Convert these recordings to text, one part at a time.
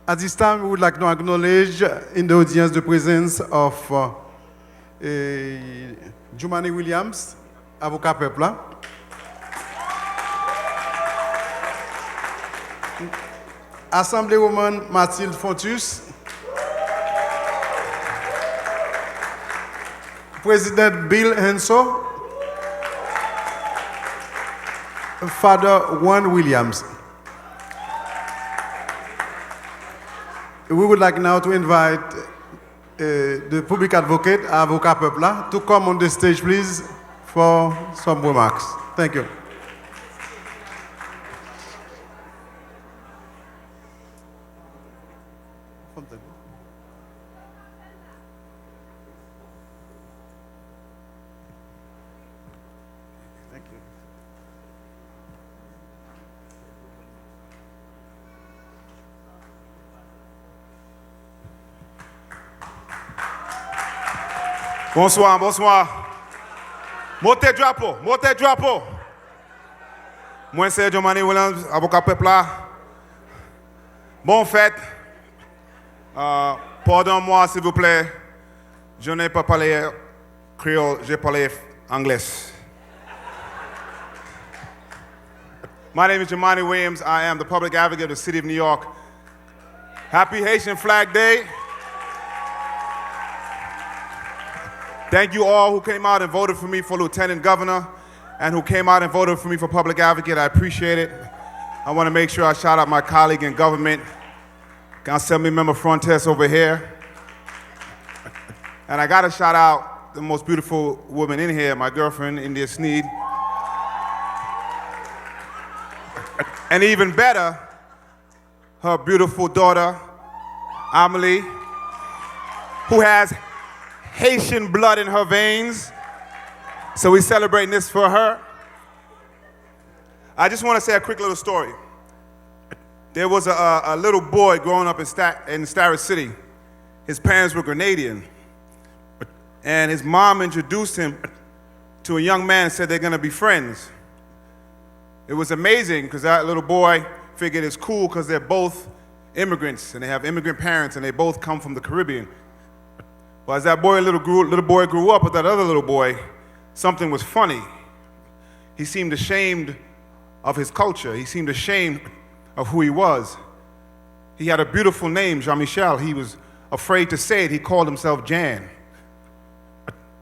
At this time, we would like to acknowledge in the audience the presence of Jumani Williams, avocat peuple. Assemblywoman Mathilde Fontus, President Bill Henso, Father Juan Williams. We would like now to invite the public advocate, Avocat Peuple, to come on the stage, please, for some remarks. Thank you. Bonsoir, bonsoir. Montez drapeau, montez drapeau. Moi, c'est Jhon Williams, avocat peuple. Bonne fête. Pardon-moi, s'il vous plaît. Je n'ai pas parlé créole, j'ai parlé anglais. My name is Jhon Williams. I am the public advocate of the city of New York. Happy Haitian Flag Day. Thank you all who came out and voted for me for Lieutenant Governor and who came out and voted for me for Public Advocate. I appreciate it. I want to make sure I shout out my colleague in government, Assembly Member Frontes over here. And I got to shout out the most beautiful woman in here, my girlfriend, India Sneed. And even better, her beautiful daughter, Amelie, who has Haitian blood in her veins, so we're celebrating this for her. I just want to say a quick little story. There was a little boy growing up in Starrett City. His parents were Grenadian, and his mom introduced him to a young man and said they're going to be friends. It was amazing because that little boy figured it's cool because they're both immigrants and they have immigrant parents and they both come from the Caribbean. But as that little boy grew up with that other little boy, something was funny. He seemed ashamed of his culture. He seemed ashamed of who he was. He had a beautiful name, Jean-Michel. He was afraid to say it. He called himself Jan.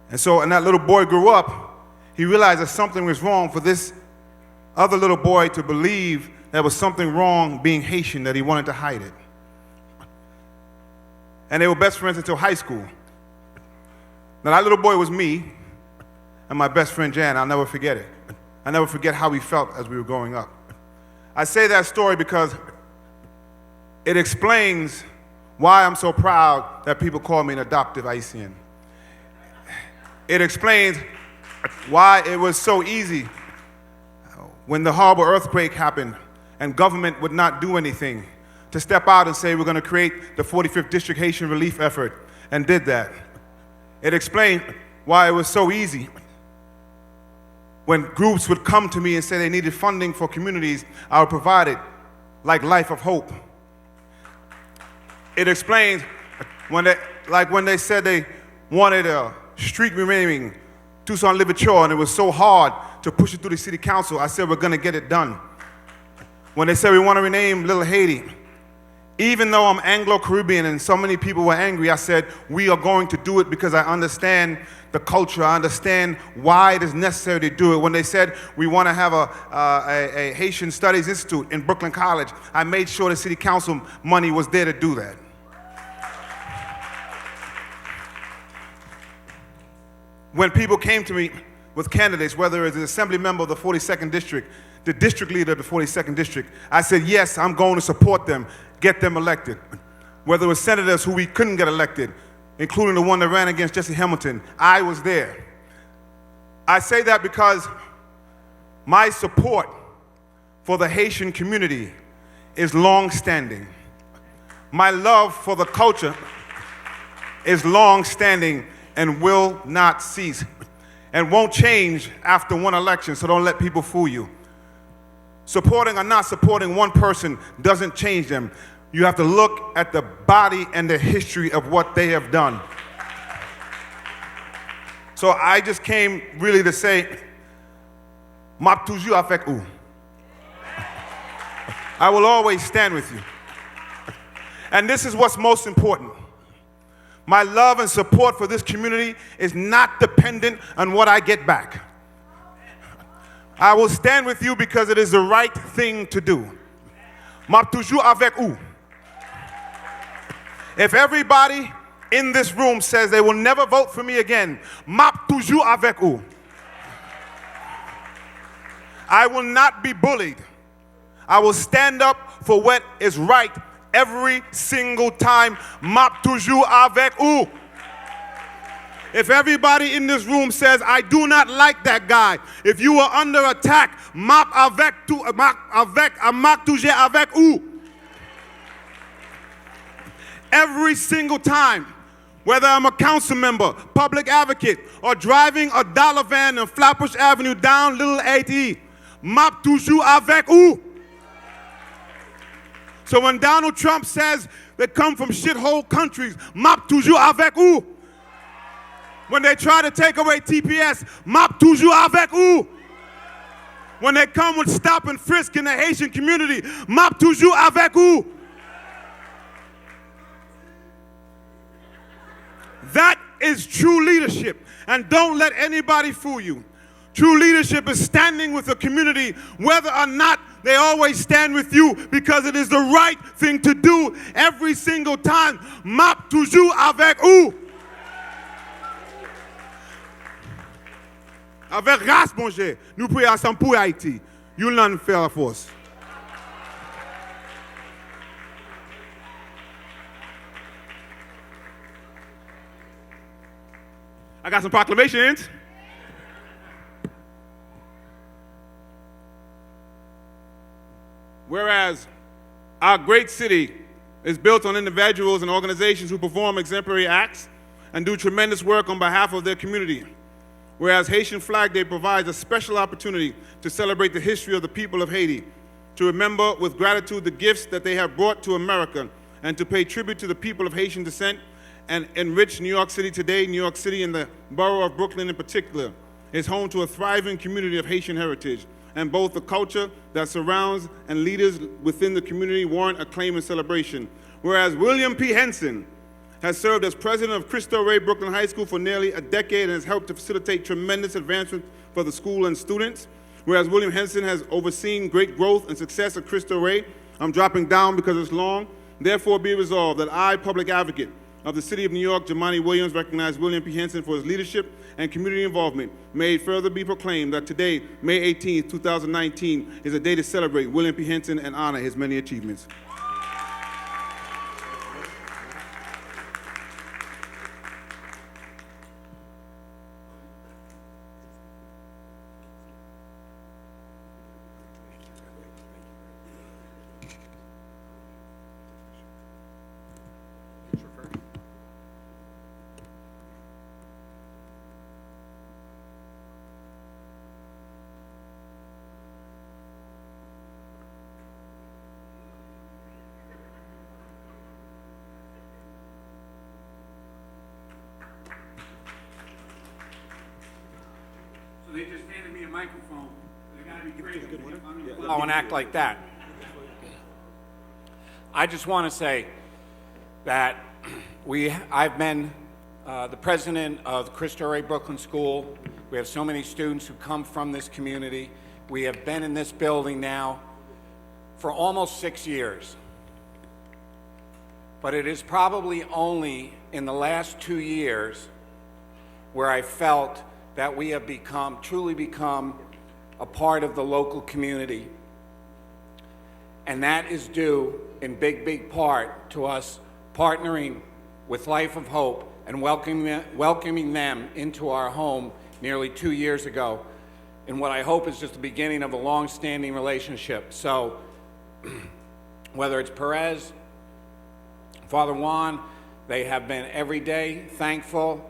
And so, when that little boy grew up, he realized that something was wrong for this other little boy to believe there was something wrong being Haitian, that he wanted to hide it. And they were best friends until high school. Now, that little boy was me and my best friend Jan. I'll never forget it. I'll never forget how we felt as we were growing up. I say that story because it explains why I'm so proud that people call me an adoptive Haitian. It explains why it was so easy when the horrible earthquake happened and government would not do anything to step out and say we're going to create the 45th District Haitian Relief Effort, and did that. It explained why it was so easy when groups would come to me and say they needed funding for communities, I would provide it, like Life of Hope. It explains when they said they wanted a street renaming, Toussaint Louverture, and it was so hard to push it through the city council, I said we're going to get it done. When they said we want to rename Little Haiti, even though I'm Anglo-Caribbean and so many people were angry, I said, we are going to do it because I understand the culture. I understand why it is necessary to do it. When they said we want to have a Haitian Studies Institute in Brooklyn College, I made sure the city council money was there to do that. When people came to me with candidates, whether it's an assembly member of the 42nd District, the district leader of the 42nd District, I said, yes, I'm going to support them, get them elected. Whether it was senators who we couldn't get elected, including the one that ran against Jesse Hamilton, I was there. I say that because my support for the Haitian community is long-standing. My love for the culture is long-standing and will not cease and won't change after one election, so don't let people fool you. Supporting or not supporting one person doesn't change them. You have to look at the body and the history of what they have done. So I just came really to say, Map toujours avec vous. I will always stand with you. And this is what's most important. My love and support for this community is not dependent on what I get back. I will stand with you because it is the right thing to do. Map toujours avec vous. If everybody in this room says they will never vote for me again, map toujours avec vous. I will not be bullied. I will stand up for what is right every single time. Map toujours avec vous. If everybody in this room says, I do not like that guy, if you are under attack, map toujours avec vous. Every single time, whether I'm a council member, public advocate, or driving a dollar van on Flatbush Avenue down Little Haiti, map toujours avec vous. So when Donald Trump says they come from shithole countries, map toujours avec vous. When they try to take away TPS, map toujours avec vous. When they come with stop and frisk in the Haitian community, map toujours avec vous. That is true leadership. And don't let anybody fool you. True leadership is standing with the community, whether or not they always stand with you, because it is the right thing to do every single time. Map toujours avec vous. Avec grâce, mon cher, nous prions ensemble pour Haïti. You'll not fail la force. I got some proclamations. Whereas our great city is built on individuals and organizations who perform exemplary acts and do tremendous work on behalf of their community. Whereas Haitian Flag Day provides a special opportunity to celebrate the history of the people of Haiti, to remember with gratitude the gifts that they have brought to America, and to pay tribute to the people of Haitian descent and enrich New York City today. New York City, and the borough of Brooklyn in particular, is home to a thriving community of Haitian heritage, and both the culture that surrounds and leaders within the community warrant acclaim and celebration. Whereas William P. Henson has served as president of Cristo Rey Brooklyn High School for nearly a decade and has helped to facilitate tremendous advancement for the school and students. Whereas William Henson has overseen great growth and success at Cristo Rey. I'm dropping down because it's long. Therefore be resolved that I, public advocate of the City of New York, Jamani Williams, recognize William P. Henson for his leadership and community involvement. May it further be proclaimed that today, May 18, 2019, is a day to celebrate William P. Henson and honor his many achievements. They just handed me a microphone. They gotta be crazy if I'm gonna blow and act like that. I just want to say that I've been the president of Cristo Rey Brooklyn School. We have so many students who come from this community. We have been in this building now for almost 6 years. But it is probably only in the last 2 years where I felt that we have truly become a part of the local community. And that is due in big part to us partnering with Life of Hope and welcoming them into our home nearly 2 years ago, in what I hope is just the beginning of a long-standing relationship. So whether it's Perez, Father Juan, they have been every day thankful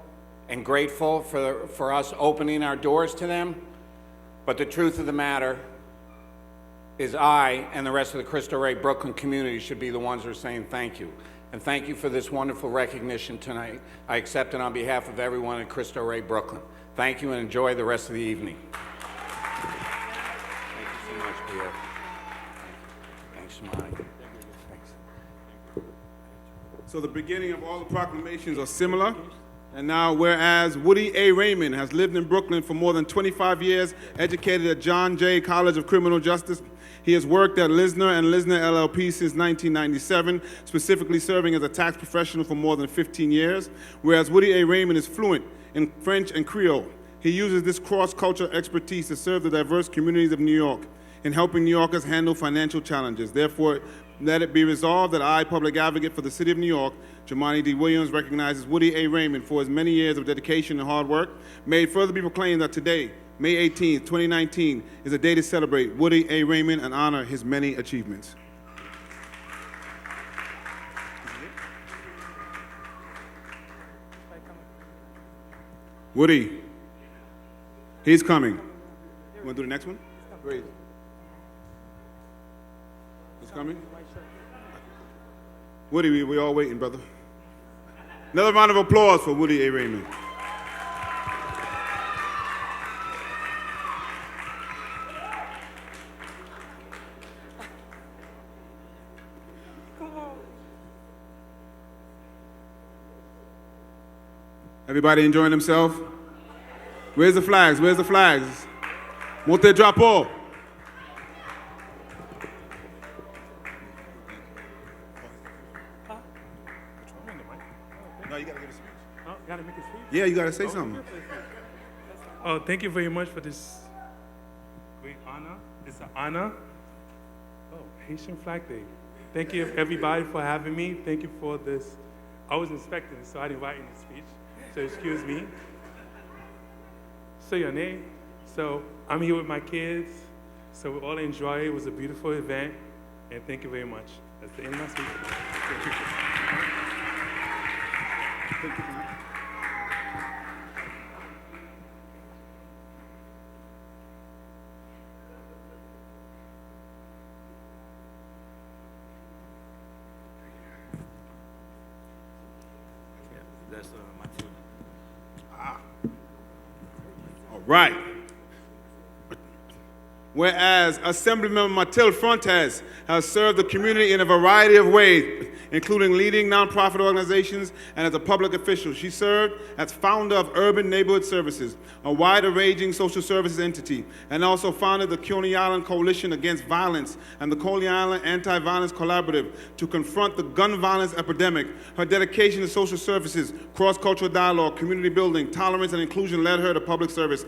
and grateful for us opening our doors to them. But the truth of the matter is I and the rest of the Cristo Rey Brooklyn community should be the ones who are saying thank you. And thank you for this wonderful recognition tonight. I accept it on behalf of everyone at Cristo Rey Brooklyn. Thank you and enjoy the rest of the evening. Thank you so much, Pierre. Thanks, Shimani. Thanks. So the beginning of all the proclamations are similar. And now, whereas Woody A. Raymond has lived in Brooklyn for more than 25 years, educated at John Jay College of Criminal Justice, he has worked at Lisner and Lisner LLP since 1997, specifically serving as a tax professional for more than 15 years. Whereas Woody A. Raymond is fluent in French and Creole, he uses this cross-cultural expertise to serve the diverse communities of New York in helping New Yorkers handle financial challenges. Therefore, let it be resolved that I, Public Advocate for the City of New York, Jomani D. Williams, recognizes Woody A. Raymond for his many years of dedication and hard work. May it further be proclaimed that today, May 18, 2019, is a day to celebrate Woody A. Raymond and honor his many achievements. Woody, he's coming. You want to do the next one? Great. He's coming? Woody, we all waiting, brother. Another round of applause for Woody A. Raymond. Everybody enjoying themselves? Where's the flags? Where's the flags? Monte drapeau. No, you gotta give a speech. Oh, gotta make a speech? Yeah, you gotta say something. Oh, thank you very much for this great honor. It's an honor. Oh, Haitian Flag Day. Thank you, everybody, for having me. Thank you for this. I was inspecting, so I didn't write any speech. So excuse me. So your name. So I'm here with my kids. So we all enjoy it. It was a beautiful event. And thank you very much. That's the end of my speech. That's my food. All right. Whereas Assemblymember Mathilde Fuentes has served the community in a variety of ways, including leading nonprofit organizations and as a public official. She served as founder of Urban Neighborhood Services, a wide-ranging social services entity, and also founded the Coney Island Coalition Against Violence and the Coney Island Anti-Violence Collaborative to confront the gun violence epidemic. Her dedication to social services, cross-cultural dialogue, community building, tolerance, and inclusion led her to public service.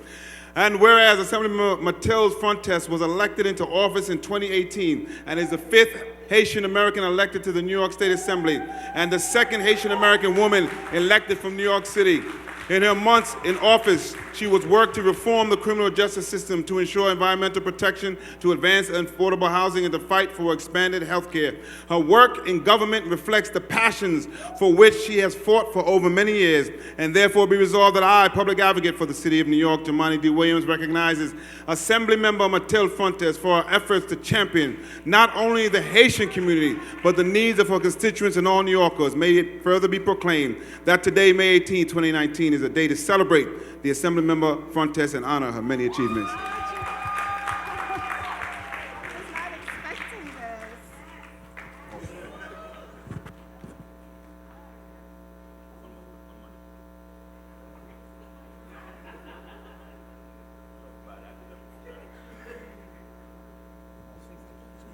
And whereas Assemblymember Mathilde Fuentes was elected into office in 2018 and is the 5th Haitian American elected to the New York State Assembly and the 2nd Haitian American woman elected from New York City. In her months in office, she was worked to reform the criminal justice system, to ensure environmental protection, to advance affordable housing, and to fight for expanded health care. Her work in government reflects the passions for which she has fought for over many years, and therefore be resolved that I, Public Advocate for the City of New York, Jomani D. Williams, recognizes Assemblymember Mathilde Fuentes for her efforts to champion not only the Haitian community, but the needs of her constituents and all New Yorkers. May it further be proclaimed that today, May 18, 2019, is a day to celebrate the Assemblymember Fuentes and honor her many achievements. I was not expecting this.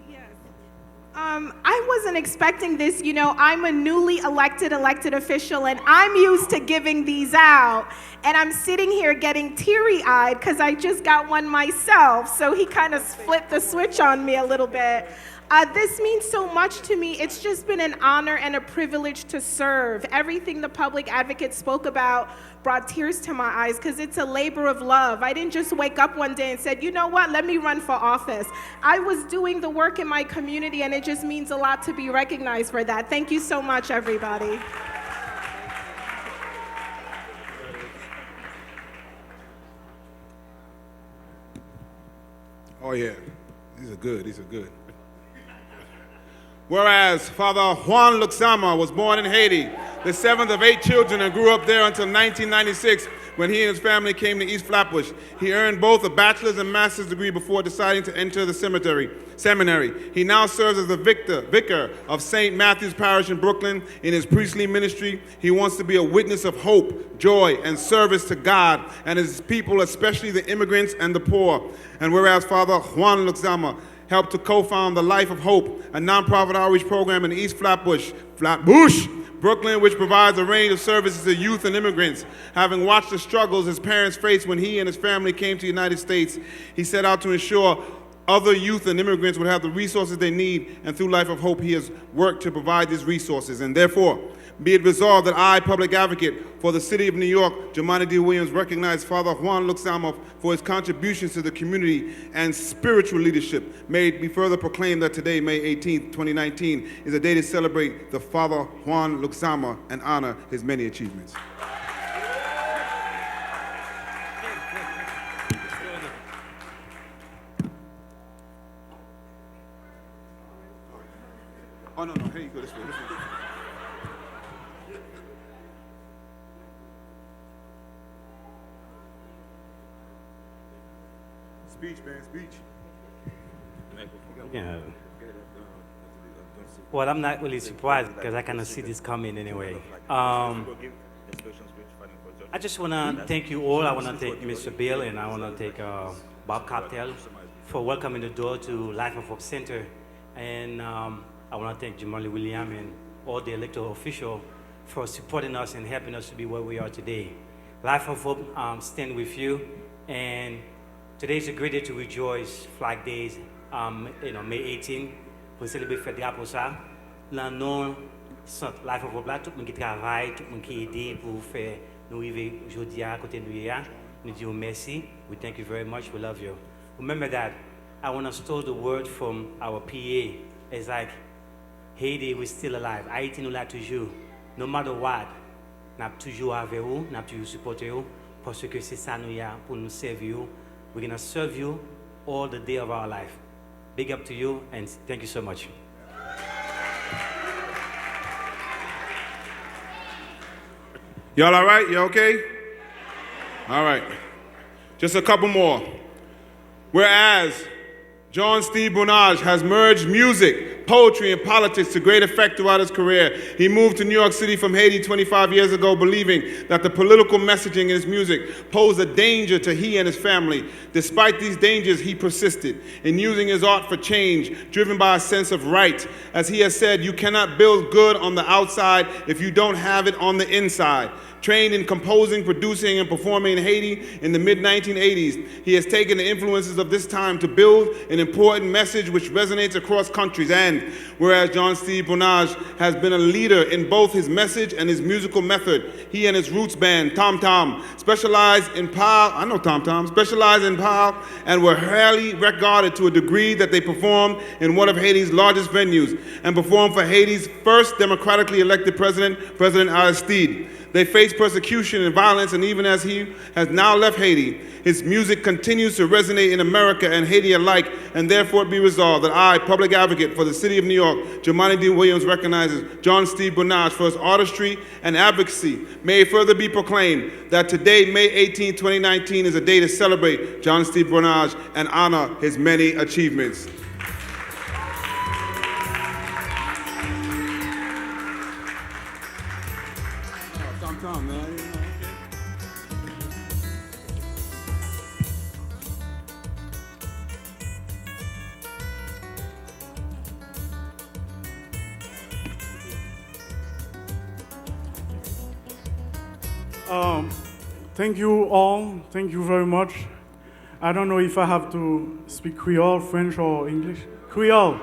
Yes. I wasn't expecting this. You know, I'm a newly elected official, and I'm used to giving these out. And I'm sitting here getting teary-eyed because I just got one myself. So he kind of flipped the switch on me a little bit. This means so much to me. It's just been an honor and a privilege to serve. Everything the public advocate spoke about brought tears to my eyes because it's a labor of love. I didn't just wake up one day and said, you know what, let me run for office. I was doing the work in my community, and it just means a lot to be recognized for that. Thank you so much, everybody. Oh, yeah. These are good. These are good. Whereas Father Jhon Luxama was born in Haiti, the seventh of 8 children, and grew up there until 1996 when he and his family came to East Flatbush. He earned both a bachelor's and master's degree before deciding to enter the seminary. He now serves as the vicar of St. Matthew's Parish in Brooklyn. In his priestly ministry, he wants to be a witness of hope, joy, and service to God and his people, especially the immigrants and the poor. And whereas Father Jhon Luxama helped to co-found the Life of Hope, a nonprofit outreach program in East Flatbush, Brooklyn, which provides a range of services to youth and immigrants. Having watched the struggles his parents faced when he and his family came to the United States, he set out to ensure other youth and immigrants would have the resources they need, and through Life of Hope, he has worked to provide these resources. And therefore, be it resolved that I, public advocate for the city of New York, Jhon D. Williams, recognize Father Jhon Luxama for his contributions to the community and spiritual leadership. May it be further proclaimed that today, May 18th, 2019, is a day to celebrate the Father Jhon Luxama and honor his many achievements. Oh, no, here you go, this way. Speech, man, speech. Yeah. Well, I'm not really surprised because I kind of see this coming anyway. I just want to thank you all. I want to thank Mr. Bill, and I want to thank Bob Cartel for welcoming the door to Life of Hope Center. And I want to thank Jamali William and all the elected officials for supporting us and helping us to be where we are today. Life of Hope stand with you, and today is a great day to rejoice. Flag Days, May 18, pour célébrer fête drapeau ça. Là, non, Life of Hope là, tout le monde qui travaille, tout le monde qui aide pour faire nous arriver aujourd'hui à côté de nous. Nous disons merci. We thank you very much. We love you. Remember that I want to store the word from our PA. It's like, Haiti, we're still alive. Ayiti Nou La Toujou. No matter what, n'a toujours avec vous, n'a toujours supporté vous, parce que c'est ça nous y a pour nous servir. We're going to serve you all the day of our life. Big up to you, and thank you so much. Y'all all right? You okay? All right. Just a couple more. Whereas Jhon Steve Brunache has merged music, poetry, and politics to great effect throughout his career. He moved to New York City from Haiti 25 years ago, believing that the political messaging in his music posed a danger to he and his family. Despite these dangers, he persisted in using his art for change, driven by a sense of right. As he has said, you cannot build good on the outside if you don't have it on the inside. Trained in composing, producing, and performing in Haiti in the mid-1980s, he has taken the influences of this time to build an important message which resonates across countries. And whereas Jhon Steve Brunache has been a leader in both his message and his musical method, he and his roots band, Tom Tom, specialized in power, specialized in power, and were highly regarded to a degree that they performed in one of Haiti's largest venues and performed for Haiti's first democratically elected president, President Aristide. They faced persecution and violence, and even as he has now left Haiti, his music continues to resonate in America and Haiti alike, and therefore it be resolved that I, public advocate for the city of New York, Jhon D. Williams, recognizes Jhon Steve Brunache for his artistry and advocacy. May it further be proclaimed that today, May 18, 2019, is a day to celebrate Jhon Steve Brunache and honor his many achievements. Thank you all. Thank you very much. I don't know if I have to speak Creole, French or English. Creole.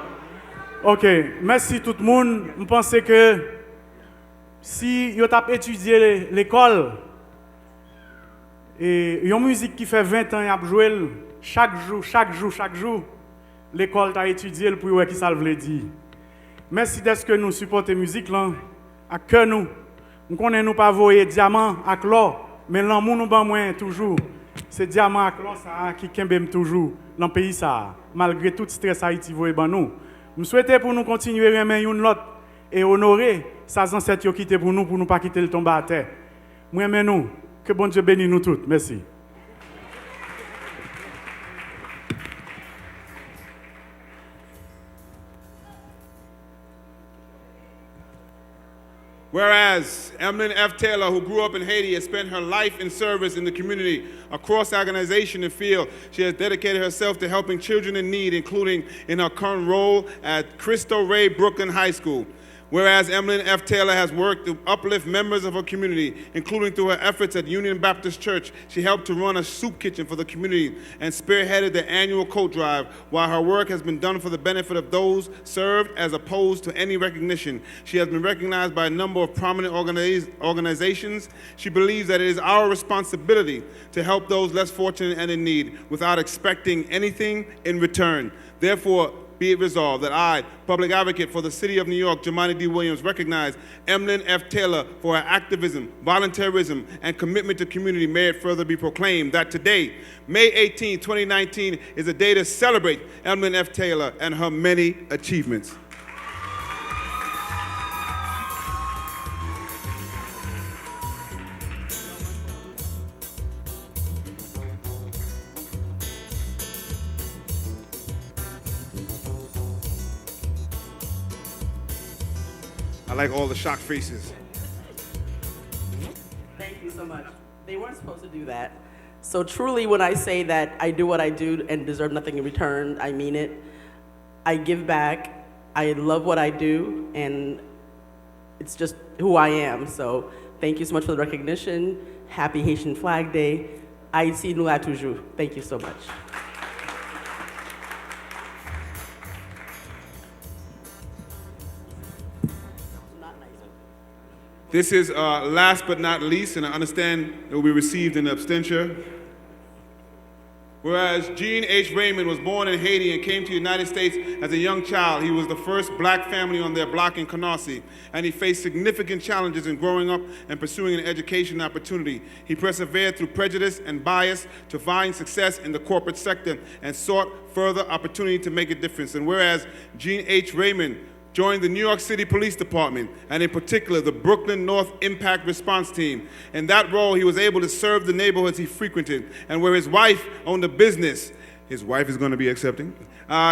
OK. Merci tout le monde. Je pense que si vous avez étudié l'école et une musique qui fait 20 ans, y a joué chaque jour, l'école t'a étudié pour voir qui ça veut dire. Merci d'être que nous supportons la musique là, à cœur nous. Nous connaissons nous pas voyer diamant à l'or, mais l'amour nous ban moins toujours. C'est diamant ça qui kembem toujours dans le pays ça, malgré tout stress Haïti voye ban nous. Je souhaite pour nous continuer à aimer une l'autre et honorer sa ancêtres qui quitté pour nous pas quitter le tomber à terre. Moi aimez nous, que bon Dieu bénisse nous toutes. Merci. Whereas Emlyn F. Taylor, who grew up in Haiti, has spent her life in service in the community across the organization and field. She has dedicated herself to helping children in need, including in her current role at Cristo Rey Brooklyn High School. Whereas Emlyn F. Taylor has worked to uplift members of her community, including through her efforts at Union Baptist Church. She helped to run a soup kitchen for the community and spearheaded the annual coat drive. While her work has been done for the benefit of those served as opposed to any recognition, she has been recognized by a number of prominent organizations. She believes that it is our responsibility to help those less fortunate and in need without expecting anything in return. Therefore, be it resolved that I, Public Advocate for the City of New York, Jemani D. Williams, recognize Emlyn F. Taylor for her activism, volunteerism, and commitment to community. May it further be proclaimed that today, May 18, 2019, is a day to celebrate Emlyn F. Taylor and her many achievements. I like all the shocked faces. Thank you so much. They weren't supposed to do that. So truly, when I say that I do what I do and deserve nothing in return, I mean it. I give back. I love what I do, and it's just who I am. So thank you so much for the recognition. Happy Haitian Flag Day. Ayiti Nou La Toujou. Thank you so much. This is last but not least, and I understand it will be received in absentia. Whereas Jhon H. Raymond was born in Haiti and came to the United States as a young child, he was the first black family on their block in Canarsie, and he faced significant challenges in growing up and pursuing an education opportunity. He persevered through prejudice and bias to find success in the corporate sector and sought further opportunity to make a difference. And whereas Jhon H. Raymond joined the New York City Police Department, and in particular, the Brooklyn North Impact Response Team. In that role, he was able to serve the neighborhoods he frequented, and where his wife owned a business, his wife is going to be accepting,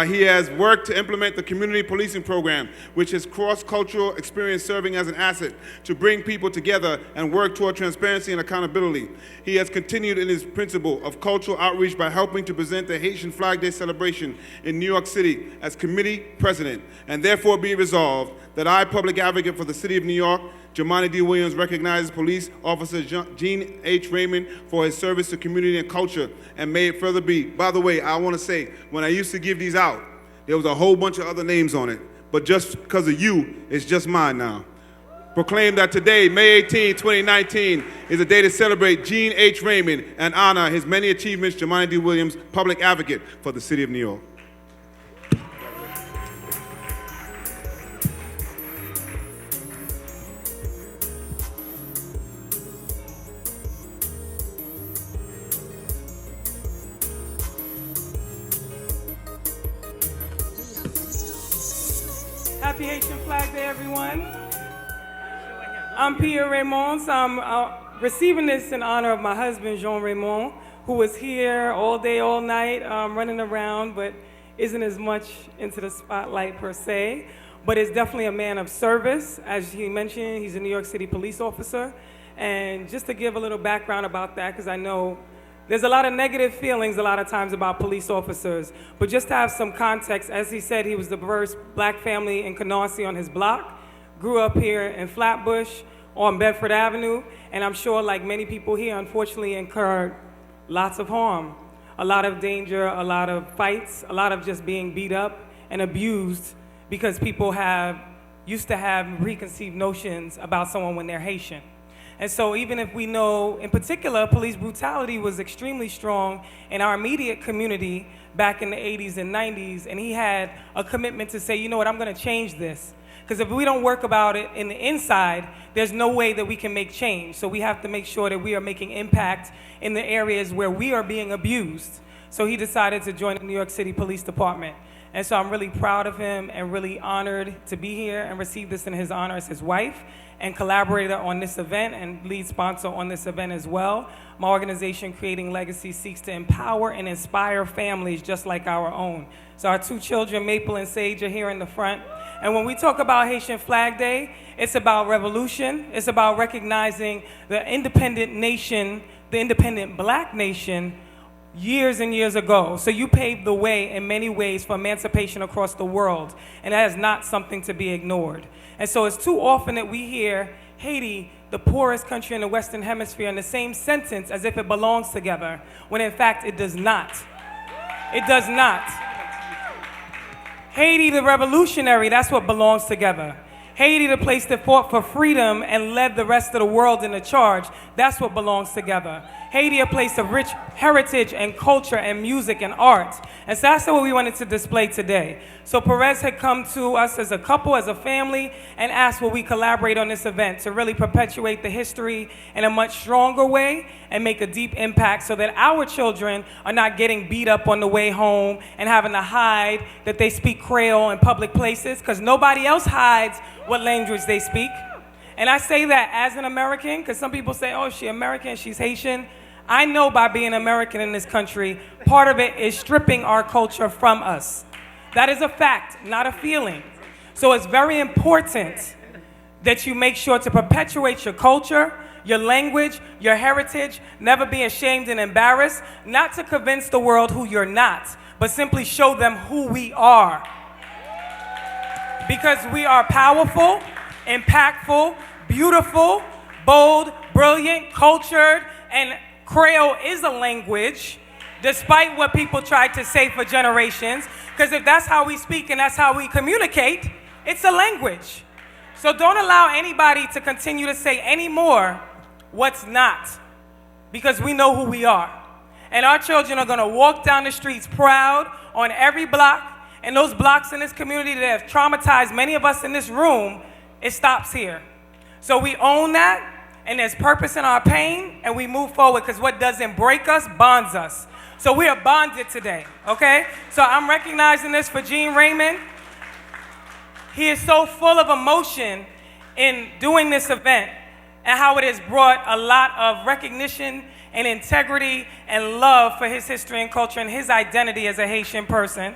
he has worked to implement the community policing program, which is cross-cultural experience serving as an asset to bring people together and work toward transparency and accountability. He has continued in his principle of cultural outreach by helping to present the Haitian Flag Day celebration in New York City as committee president, and therefore be resolved that I, Public Advocate for the City of New York, Jemani D. Williams, recognizes Police Officer Jhon H. Raymond for his service to community and culture, and may it further be. By the way, I want to say, when I used to give these out, there was a whole bunch of other names on it, but just because of you, it's just mine now. Proclaim that today, May 18, 2019, is a day to celebrate Jhon H. Raymond and honor his many achievements, Jemani D. Williams, Public Advocate for the City of New York. Happy Haitian Flag Day, everyone. I'm Pierre Raymond. So I'm receiving this in honor of my husband, Jhon Raymond, who was here all day, all night, running around, but isn't as much into the spotlight per se, but is definitely a man of service. As he mentioned, he's a New York City police officer. And just to give a little background about that, because I know there's a lot of negative feelings a lot of times about police officers, but just to have some context, as he said, he was the first black family in Canarsie on his block, grew up here in Flatbush on Bedford Avenue, and I'm sure like many people here, unfortunately incurred lots of harm, a lot of danger, a lot of fights, a lot of just being beat up and abused because people used to have preconceived notions about someone when they're Haitian. And so even if we know, in particular, police brutality was extremely strong in our immediate community back in the 80s and 90s, and he had a commitment to say, you know what, I'm gonna change this. Because if we don't work about it in the inside, there's no way that we can make change. So we have to make sure that we are making impact in the areas where we are being abused. So he decided to join the New York City Police Department. And so I'm really proud of him and really honored to be here and receive this in his honor as his wife and collaborator on this event and lead sponsor on this event as well. My organization, Creating Legacy, seeks to empower and inspire families just like our own. So our 2 children, Maple and Sage, are here in the front. And when we talk about Haitian Flag Day, it's about revolution. It's about recognizing the independent nation, the independent black nation, years and years ago. So you paved the way in many ways for emancipation across the world, and that is not something to be ignored. And so it's too often that we hear Haiti, the poorest country in the Western Hemisphere, in the same sentence as if it belongs together, when in fact it does not. It does not. Haiti, the revolutionary, that's what belongs together. Haiti, the place that fought for freedom and led the rest of the world in the charge, that's what belongs together. Haiti, a place of rich heritage and culture and music and art. And so that's what we wanted to display today. So Perez had come to us as a couple, as a family, and asked will we collaborate on this event to really perpetuate the history in a much stronger way and make a deep impact so that our children are not getting beat up on the way home and having to hide that they speak Creole in public places, because nobody else hides what language they speak. And I say that as an American, because some people say, oh, she's American, she's Haitian. I know by being American in this country, part of it is stripping our culture from us. That is a fact, not a feeling. So it's very important that you make sure to perpetuate your culture, your language, your heritage, never be ashamed and embarrassed, not to convince the world who you're not, but simply show them who we are. Because we are powerful, impactful, beautiful, bold, brilliant, cultured, and Creole is a language, despite what people tried to say for generations, because if that's how we speak and that's how we communicate, it's a language. So don't allow anybody to continue to say anymore what's not, because we know who we are. And our children are going to walk down the streets proud on every block, and those blocks in this community that have traumatized many of us in this room, it stops here. So we own that, and there's purpose in our pain, and we move forward, because what doesn't break us bonds us. So we are bonded today, okay? So I'm recognizing this for Jhon Raymond. He is so full of emotion in doing this event and how it has brought a lot of recognition and integrity and love for his history and culture and his identity as a Haitian person,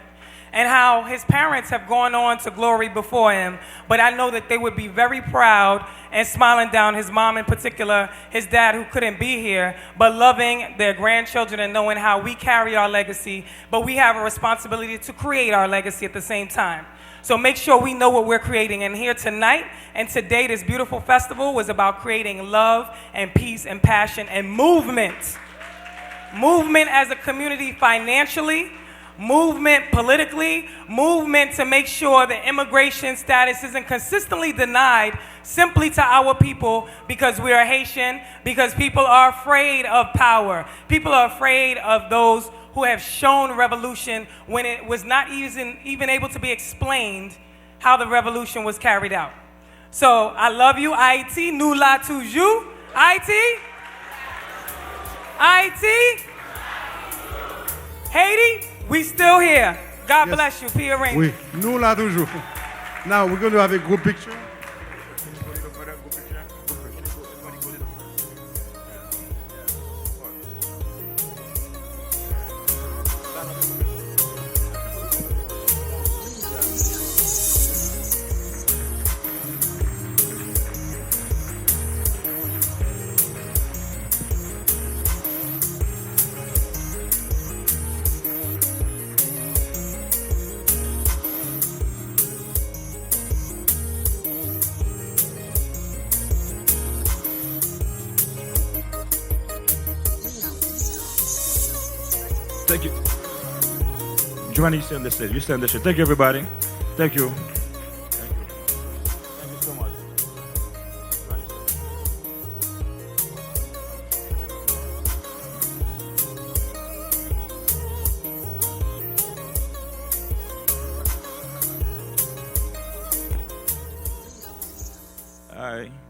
and how his parents have gone on to glory before him. But I know that they would be very proud and smiling down, his mom in particular, his dad who couldn't be here, but loving their grandchildren and knowing how we carry our legacy, but we have a responsibility to create our legacy at the same time. So make sure we know what we're creating. And here tonight and today, this beautiful festival was about creating love and peace and passion and movement. Movement as a community financially, movement politically, movement to make sure that immigration status isn't consistently denied simply to our people because we are Haitian, because people are afraid of power. People are afraid of those who have shown revolution when it was not even able to be explained how the revolution was carried out. So I love you, Ayiti Nou La Toujou. Ayiti? Ayiti? Haiti? We still here. God bless you, Pierre Raymond. Oui, nous là toujours. Now we're going to have a group picture. Thank you. Joanna, you stay on the stage. You stay on the stage. Thank you, everybody. Thank you. Thank you. Thank you so much.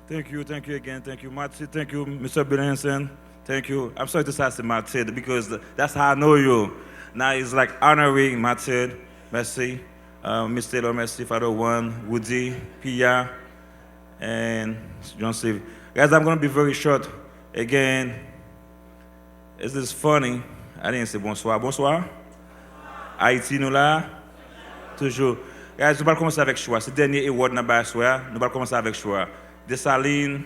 Thank you again. Thank you, Mathieu. Thank you, Mr. Benenson. Thank you. I'm sorry to say Mathieu because that's how I know you. Now it's like honoring Mathieu. Merci. Mr. Taylor, merci, Father One, Woody, Pia, and John Steve. Guys, I'm going to be very short. Again, is this funny? I didn't say bonsoir. Bonsoir. Haiti Nou La Toujou. Guys, nous allons commencer avec choix. C'est le dernier award nous allons commencer avec choix. Dessalines,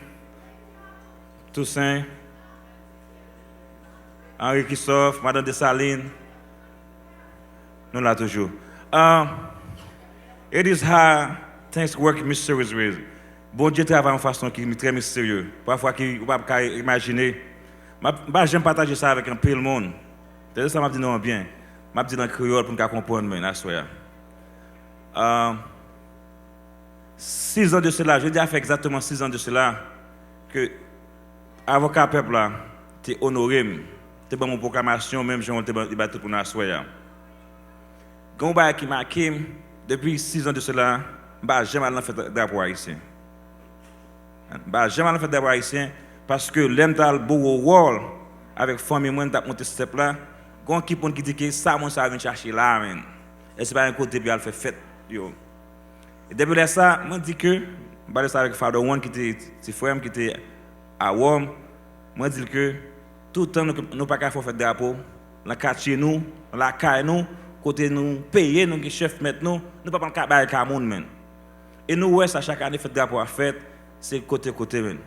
Toussaint, Henri Christophe, Madame Dessalines, nous la toujours. It is hard, things work mysterious ways. Bon Dieu travaille en façon qui est très mystérieuse. Parfois, qui ne peut pas imaginer. J'aime partager ça avec un peu de monde. C'est ça que je dis non bien. Je dis dans le créole pour comprendre, mais je swear. 6 ans de cela, je dis à fait exactement 6 ans de cela, que l'avocat peuple là, t'es honoré, t'es dans mon proclamation, même Jhon, t'es battu pour nous soir. Gomba qui m'a depuis 6 ans de cela, j'aime aller faire drapeau haïtien. J'aime aller faire drapeau haïtien parce que l'aime dans le beau rôle avec famille, moi, t'as monté ce step là, quand qui dit que ça, moi, ça vient chercher là, man. Et c'est pas un côté bien, elle fait fête, yo. Et depuis là, ça, je dis que, je parle ça avec Father One qui était frère, qui était à Rome, je dis que tout le temps, nous ne pouvons pas faire drapeau, dans le quartier, nous, dans la caille, nous, côté nous, payer, nous, chef mettre nous, nous ne pouvons pas faire des monde, man. Et nous, ouais, ça, chaque année, fait drapeau à fête, c'est côté, man.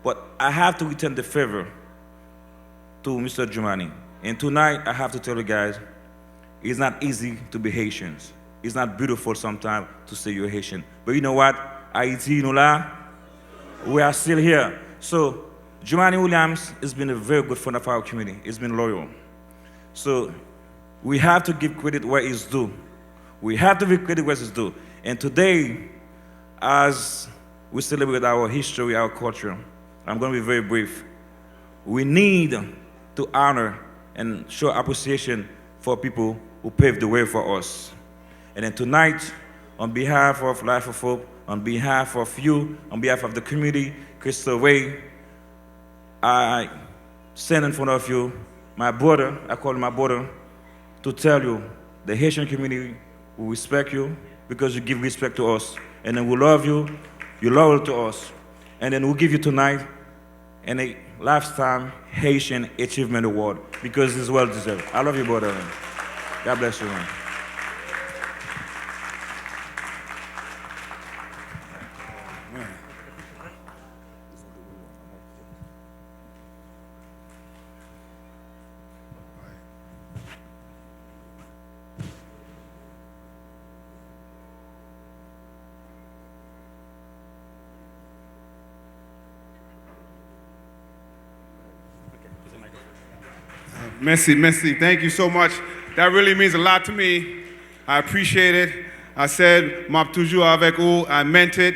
But I have to return the favor to Mr. Jumani. And tonight, I have to tell you guys, it's not easy to be Haitians. It's not beautiful sometimes to say you're Haitian. But you know what? Ayiti Nou La, we are still here. So, Jumani Williams has been a very good friend of our community. He's been loyal. So, we have to give credit where it's due. We have to give credit where it's due. And today, as we celebrate our history, our culture, I'm going to be very brief. We need to honor and show appreciation for people who paved the way for us. And then tonight, on behalf of Life of Hope, on behalf of you, on behalf of the community, Crystal Way, I stand in front of you, my brother, I call him my brother, to tell you the Haitian community will respect you because you give respect to us. And then we love you, you're loyal to us. And then we'll give you tonight a lifetime Haitian Achievement Award because it's well deserved. I love you, brother. God bless you, man. Merci. Thank you so much. That really means a lot to me. I appreciate it. I said, Map toujours avec vous. I meant it.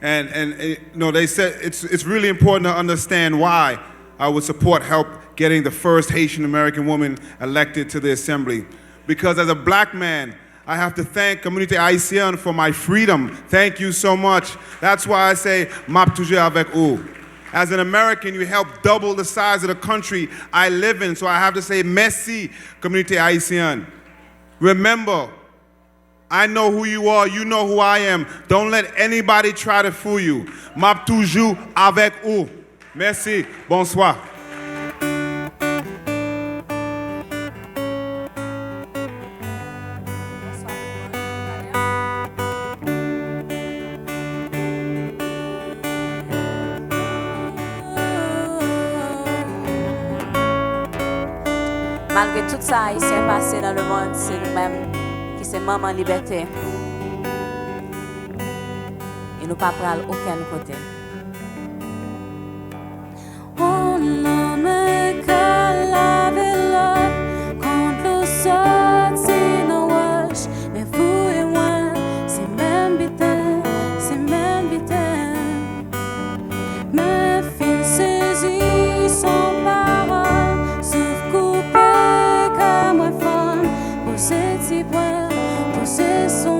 And you know, they said it's really important to understand why I would support help getting the first Haitian American woman elected to the assembly. Because as a black man, I have to thank Communauté Haïtienne for my freedom. Thank you so much. That's why I say, Map toujours avec vous. As an American, you helped double the size of the country I live in, so I have to say, merci, Communauté Haïtienne. Remember, I know who you are, you know who I am. Don't let anybody try to fool you. Map toujours avec vous. Merci, bonsoir. Malgré tout ça, Haïtien passé dans le monde, c'est nous-mêmes qui sommes maman liberté. Et nous pas prendre aucun côté. On n'aime que la ville contre le sol, c'est nos wash. Mais vous et moi, c'est même bitin, c'est même bitin. Mes fils saisis sans parole, sauf coupé comme une femme. Pour ces petits points, pour ces soins.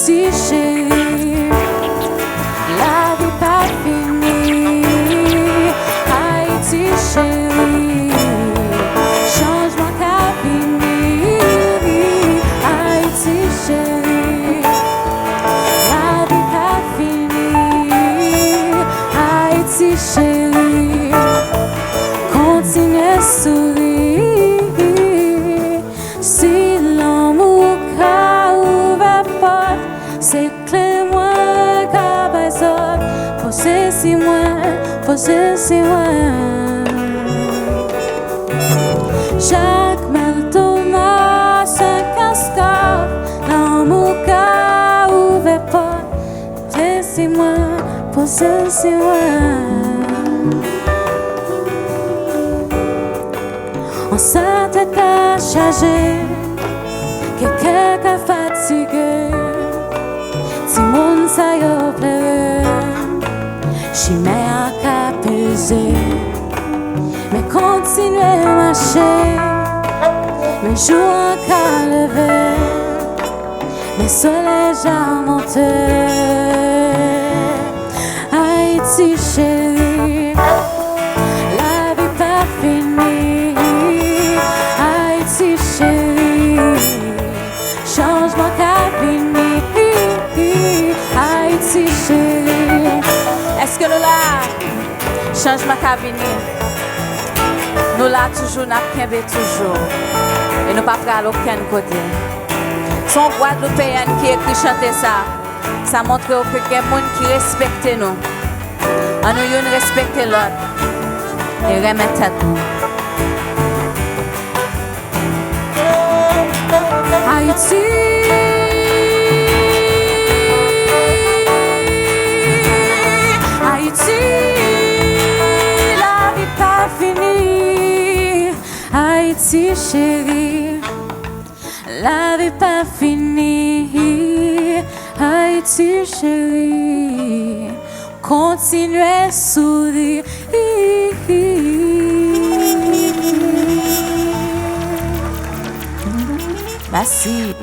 Haïti chérie, la vie pas finie. Haïti chérie, changement qu'a fini. Haïti chérie, la vie pas finie. Haïti chérie, continue à sourire. Si l'amour qu'a ouvert porte, c'est clé moi qu'a besoin. Possessi moi. Jacques Mel Thomas, un cascade, l'amour qu'a ouvert porte. Possessi moi. Enceinte qu'a chargé, quelqu'un qu'a fatigué, si moun sa yo pleure, chimère qu'a pesé, mais continuez à marcher, mes jours qu'a levé, mes soleils à monter. Haïti chérie, la vie pas finie. Haïti chérie, changement qu'a fini. Haïti chérie, est-ce que nous là, changement qu'a fini? Nous là toujours, n'a qu'un toujours. Et nous pas pral aucun côté. Son Guadeloupéen qui écrit chanter ça, ça montre que il y a des gens qui respectent nous. On nous respecter l'autre et remettre tête nous. Haïti, Haïti, la vie pas finie. Haïti chérie, la vie pas finie. Haïti chérie, continuez à sourire. Merci.